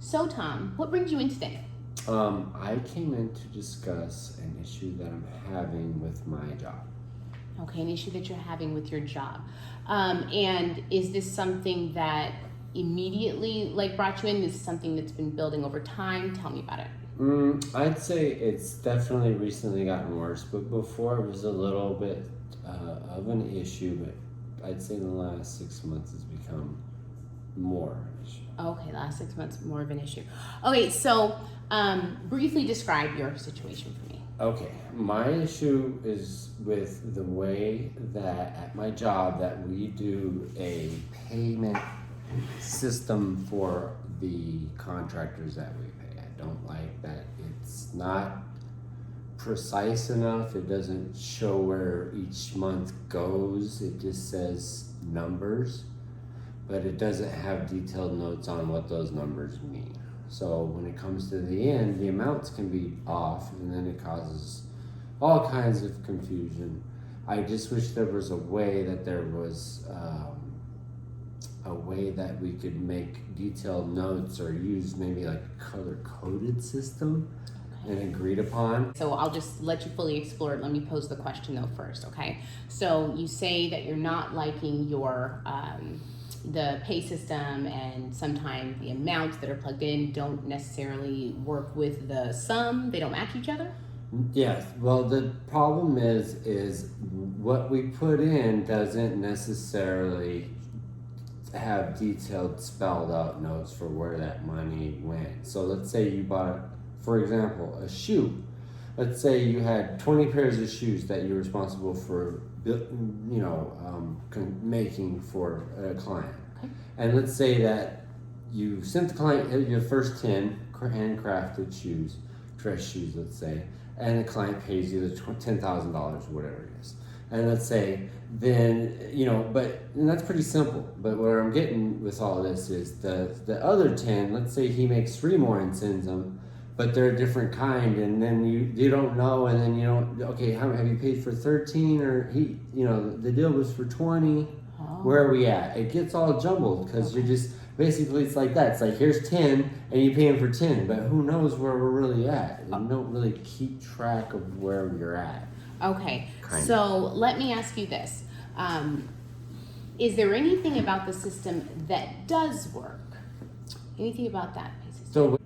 So, Tom, what brings you in today? I came in to discuss an issue that I'm having with my job. Okay, an issue that you're having with your job. And is this something that immediately brought you in? Is this something that's been building over time? Tell me about it. I'd say it's definitely recently gotten worse, but before it was a little bit of an issue, but I'd say in the last 6 months it's become more of an issue. Okay, last 6 months, more of an issue. Okay, so briefly describe your situation for me. Okay, my issue is with the way that at my job that we do a payment system for the contractors that we pay. I don't like that it's not precise enough. It doesn't show where each month goes. It just says numbers, but it doesn't have detailed notes on what those numbers mean. So when it comes to the end, the amounts can be off, and then it causes all kinds of confusion. I just wish there was a way that a way that we could make detailed notes or use maybe like a color-coded system and agreed upon. So I'll just let you fully explore it. Let me pose the question though first, okay? So you say that you're not liking your the pay system, and sometimes the amounts that are plugged in don't necessarily work with the sum. They don't match each other. Yes. Well, the problem is what we put in doesn't necessarily have detailed spelled out notes for where that money went. So let's say you bought, for example, a shoe. Let's say you had 20 pairs of shoes that you're responsible for, making for a client. Okay. And let's say that you sent the client your first 10 handcrafted shoes, dress shoes, let's say, and the client pays you the $10,000, whatever it is. And let's say then, and that's pretty simple. But where I'm getting with all this is the other 10, let's say he makes 3 more and sends them, but they're a different kind, and then you don't know, and then you don't, okay, how have you paid for 13, or the deal was for 20. Oh. Where are we at? It gets all jumbled because you're just, basically it's like that. It's like, here's 10 and you pay him for 10, but who knows where we're really at? You don't really keep track of where you're at. Okay, Kind so let me ask you this. Is there anything about the system that does work? Anything about that pay system? So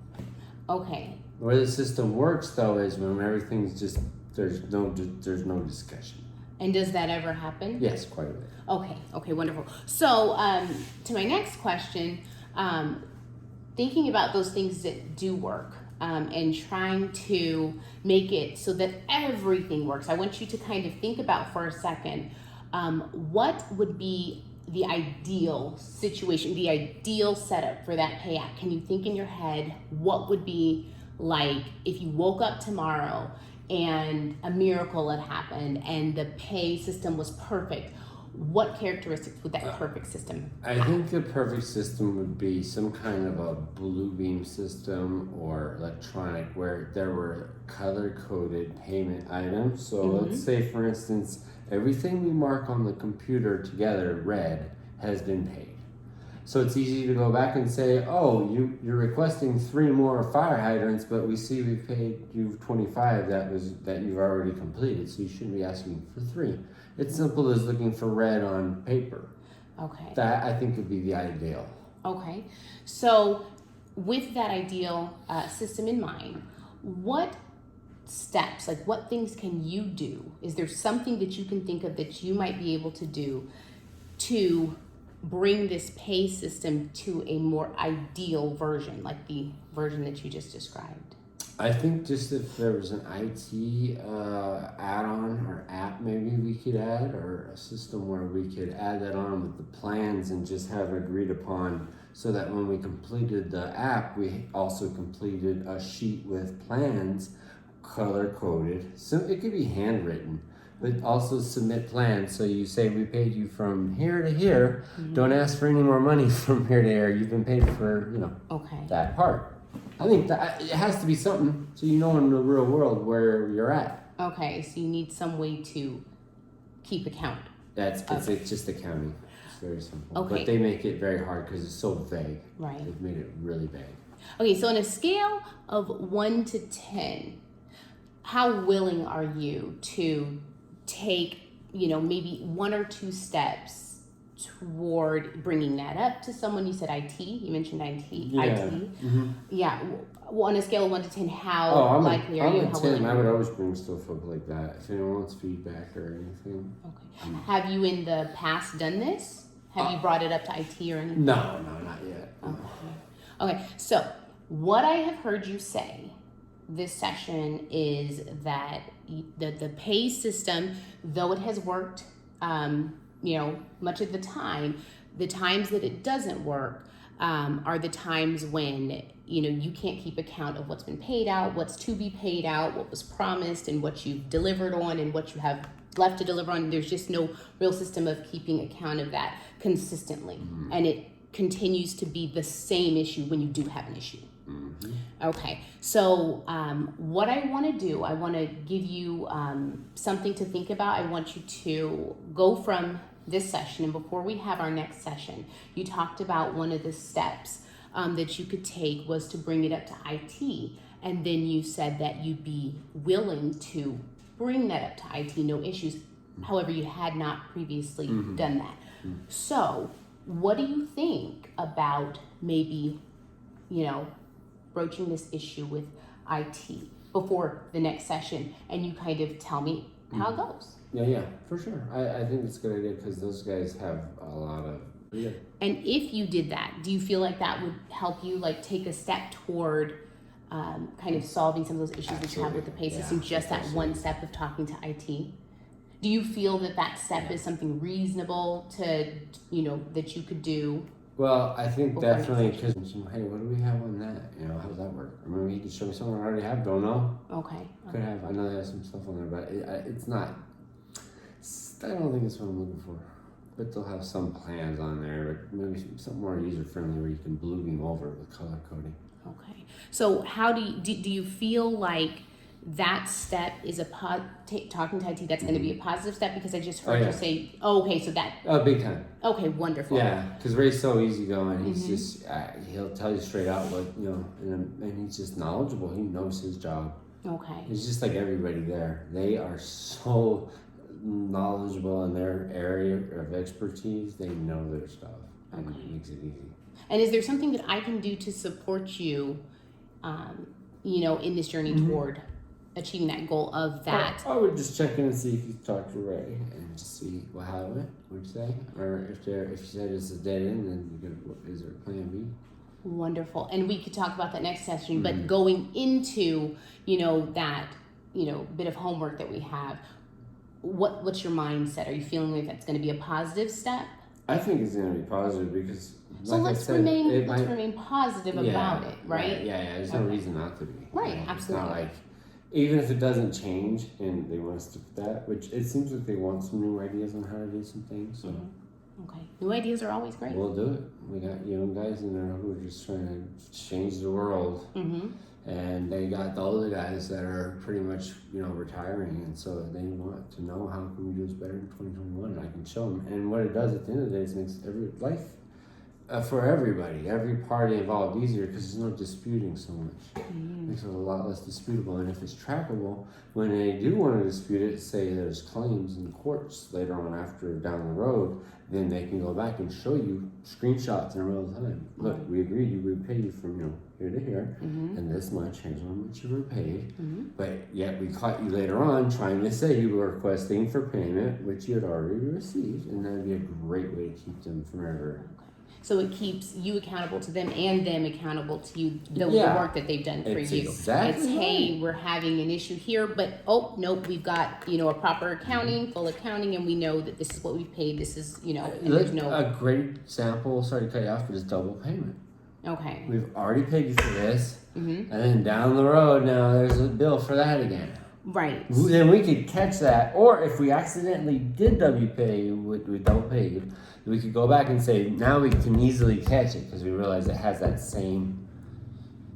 Okay. where the system works though is when everything's just, there's no discussion. And does that ever happen? Yes, quite a bit. Okay, wonderful. So, to my next question, thinking about those things that do work, and trying to make it so that everything works, I want you to kind of think about for a second, what would be the ideal situation, the ideal setup for that pay app? Can you think in your head what would be like if you woke up tomorrow and a miracle had happened and the pay system was perfect? What characteristics would that perfect system have? I think the perfect system would be some kind of a Bluebeam system or electronic where there were color-coded payment items. So let's say, for instance, everything we mark on the computer together, red, has been paid. So it's easy to go back and say, oh, you're requesting 3 more fire hydrants, but we see we paid you 25 that you've already completed, so you shouldn't be asking for 3. It's simple as looking for red on paper. Okay. That I think would be the ideal. Okay. So with that ideal system in mind, what steps, what things can you do? Is there something that you can think of that you might be able to do to bring this pay system to a more ideal version, like the version that you just described? I think just if there was an IT add-on or app maybe we could add, or a system where we could add that on with the plans and just have agreed upon, so that when we completed the app, we also completed a sheet with plans color-coded. So it could be handwritten, but also submit plans. So you say we paid you from here to here. Don't ask for any more money from here to here. You've been paid for, Okay. that part. I think that it has to be something so you know in the real world where you're at. Okay, so you need some way to keep account. It's just accounting. very simple. Okay. But they make it very hard because it's so vague. Right. They've made it really vague. Okay, so on a scale of 1 to 10, how willing are you to take, maybe 1 or 2 steps toward bringing that up to someone? You said IT. You mentioned IT. Yeah. IT. Mm-hmm. Yeah. Well, on a scale of 1 to 10, how likely are you? I'm How a 10. willing I are would you? always bring stuff up like that. If anyone wants feedback or anything. Okay. Have you in the past done this? Have you brought it up to IT or anything? No, not yet. Okay, so what I have heard you say this session is that the pay system, though it has worked, much of the times that it doesn't work are the times when you can't keep account of what's been paid out, what's to be paid out, what was promised, and what you've delivered on, and what you have left to deliver on. There's just no real system of keeping account of that consistently, and it continues to be the same issue when you do have an issue. Mm-hmm. Okay, so what I want to do, I want to give you something to think about. I want you to go from this session, and before we have our next session, you talked about one of the steps that you could take was to bring it up to IT, and then you said that you'd be willing to bring that up to IT, no issues. However, you had not previously done that. So what do you think about maybe, broaching this issue with IT before the next session, and you kind of tell me how it goes? Yeah, for sure. I think it's a good idea because those guys have a lot of. Yeah. And if you did that, do you feel like that would help you take a step toward kind of solving some of those issues that you have with the pay system, just that one step of talking to IT? Do you feel that step is something reasonable to, that you could do? Well, I think definitely because, hey, what do we have on that? How does that work? I mean, you could show me something I already have, don't know. Okay. Could have, I know they have some stuff on there, but it's not, I don't think it's what I'm looking for. But they'll have some plans on there, but maybe something more user-friendly where you can blue beam over with color coding. Okay. So how do you feel like that step is talking to IT, that's going to be a positive step? Because I just heard you say, okay, so that. Oh, big time. Okay, wonderful. Yeah, because Ray's so easygoing. He's just, he'll tell you straight out what, and he's just knowledgeable. He knows his job. Okay. He's just like everybody there. They are so knowledgeable in their area of expertise. They know their stuff. And it makes it easy. And is there something that I can do to support you, in this journey toward achieving that goal of that? I would just check in and see if you talked to Ray and just see how it went. What'd you say? Or if you said it's a dead end, then is there a plan B? Wonderful. And we could talk about that next session, but going into, that, bit of homework that we have, what's your mindset? Are you feeling like that's going to be a positive step? I think it's going to be positive because, so let's remain positive about it, right? Yeah. There's no reason not to be. Right, absolutely. It's not like, even if it doesn't change and they want to stick with that, which it seems like they want some new ideas on how to do some things. So. Okay. New ideas are always great. We'll do it. We got young guys in there who are just trying to change the world. And they got the older guys that are pretty much, retiring, and so they want to know how can we do this better in 2021, and I can show them. And what it does at the end of the day is makes every life for everybody, every party involved easier because there's no disputing so much. Makes it a lot less disputable, and if it's trackable, when they do want to dispute it, say there's claims in courts later on after down the road, then they can go back and show you screenshots in real time. Look, we agreed we would pay you from here to here, and this much, here's how much you were paid. But yet we caught you later on trying to say you were requesting for payment, which you had already received, and that'd be a great way to keep them from ever. So it keeps you accountable to them and them accountable to you, the work that they've done for you. Exactly. It's, hey, we're having an issue here, but nope, we've got, a proper accounting, full accounting, and we know that this is what we've paid. This is, and there's no. A great example, sorry to cut you off, but is double payment. Okay. We've already paid you for this, and then down the road now there's a bill for that again. Right. Then we could catch that, or if we accidentally did double pay with double paid, we could go back and say now we can easily catch it because we realize it has that same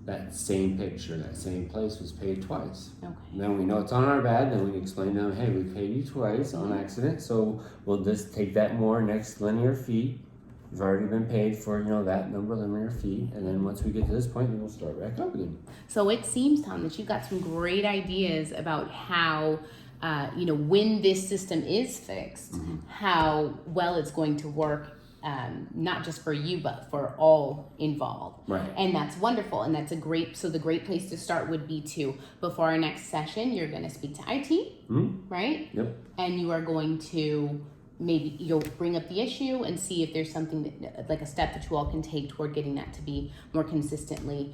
that same picture, that same place was paid twice. Okay. Then we know it's on our bad, then we can explain to them, hey, we paid you twice on accident, so we'll just take that more next linear feet. You've already been paid for, that number of linear feet, and then once we get to this point, then we'll start back up again. So it seems, Tom, that you've got some great ideas about how, when this system is fixed, how well it's going to work, not just for you, but for all involved. Right. And that's wonderful. And that's the great place to start would be before our next session, you're going to speak to IT, right? Yep. And you are going to, maybe you'll bring up the issue and see if there's something that, like a step that you all can take toward getting that to be more consistently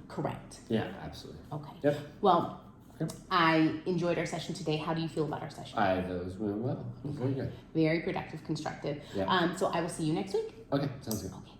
correct. Yeah, absolutely. Okay. Yep. Well, Yep. I enjoyed our session today. How do you feel about our session? Those went well. It was very good. Very productive, constructive. Yeah. So I will see you next week. Okay, sounds good. Okay.